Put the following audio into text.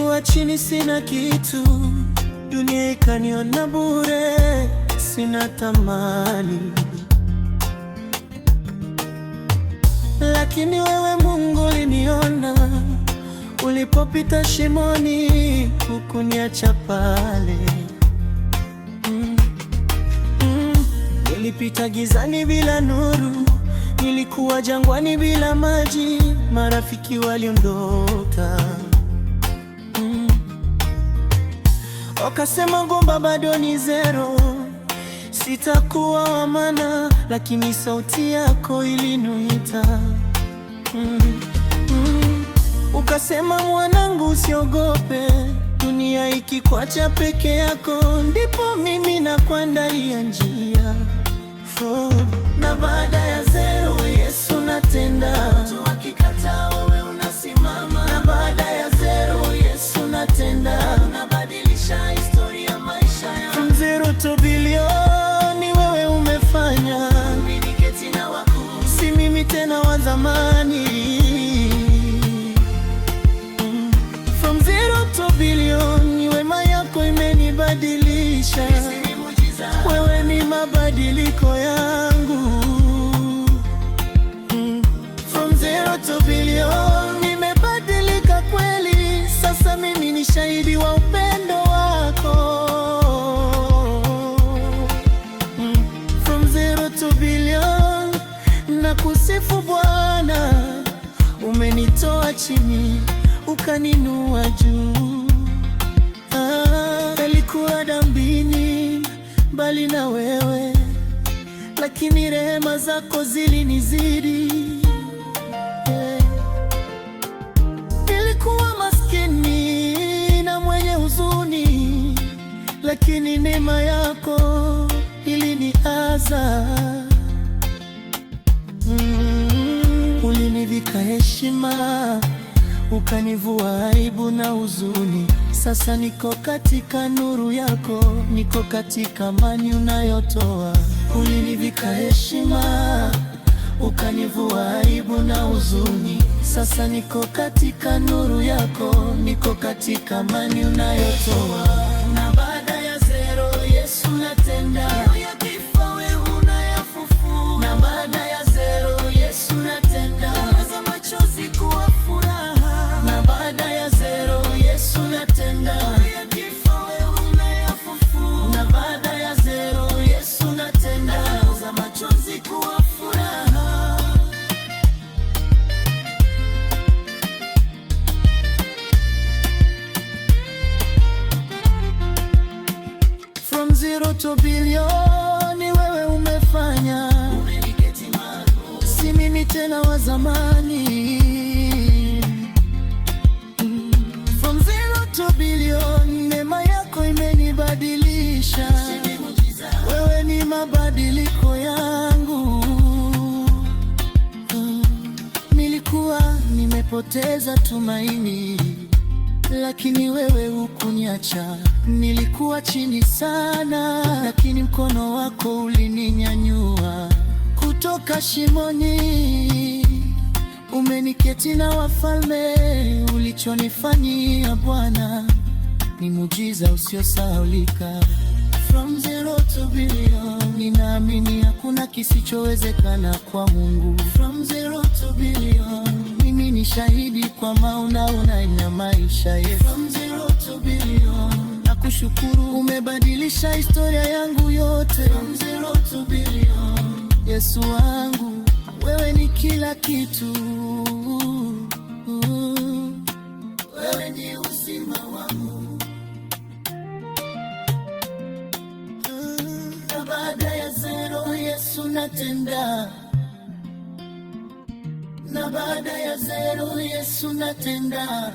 Nilikuwa chini, sina kitu, dunia ikaniona bure, sina thamani. Lakini wewe Mungu uliniona, ulipopita shimoni, hukuniacha pale. Nilipita gizani bila nuru, nilikuwa jangwani bila maji, marafiki waliondoka. Wakasema ngomba bado ni zero, sitakuwa wa maana, lakini sauti yako iliniita. Ukasema mwanangu, usiogope, dunia ikikuacha peke yako, ndipo mimi nakuandalia njia. Na baada ya zero, Yesu natenda. Watu wakikataa, wewe unasimama. Na baada ya zero, Yesu natenda. Unabadilisha historia ya maisha yangu. From zero to bilioni, wewe umefanya. Mimi niketi na wakuu, si mimi tena wa zamani. From zero to bilioni, wema yako imenibadilisha. Wewe ni mabadiliko yangu. From zero to billion, nimebadilika kweli. Sasa mimi ni shahidi wa upendo wako. From zero to billion, nakusifu Bwana. Umenitoa chini, ukaninua juu. Nilikuwa dhambini, bali na wewe, lakini rehema zako zilinizidi. Nilikuwa maskini na mwenye huzuni, lakini neema yako iliniaza. Ulinivika heshima, ukanivua aibu na huzuni. Sasa niko katika nuru yako, niko katika amani unayotoa. Ulinivika heshima, ukanivua aibu na huzuni. Sasa niko katika nuru yako, niko katika amani unayotoa. Na baada ya zero, Yesu natenda. Na baada ya zero, Yesu natenda. Naweza machozi kuwa furaha. Na baada ya zero, Yesu natenda. Na baada ya zero, Yesu natenda. Naweza machozi kuwa furaha. From zero to bilioni, wewe umefanya. Si mimi tena wa zamani. From zero to billion, neema yako imenibadilisha. Wewe ni mabadiliko yangu. Nilikuwa nimepoteza tumaini, lakini wewe hukuniacha. Nilikuwa chini sana, lakini mkono wako ulininyanyua kutoka shimoni. Umeniketi na wafalme. Ulichonifanyia Bwana ni muujiza usiosahaulika. From zero to billion, ninaamini hakuna kisichowezekana kwa Mungu. From zero to billion, mimi ni shahidi kwamba unaona maisha yetu. From zero to billion, nakushukuru, umebadilisha historia yangu yote. From zero to billion, Yesu wangu, wewe ni kila kitu. Wewe ni uzima wangu. Na baada ya zero, Yesu natenda. Na baada ya zero, Yesu natenda.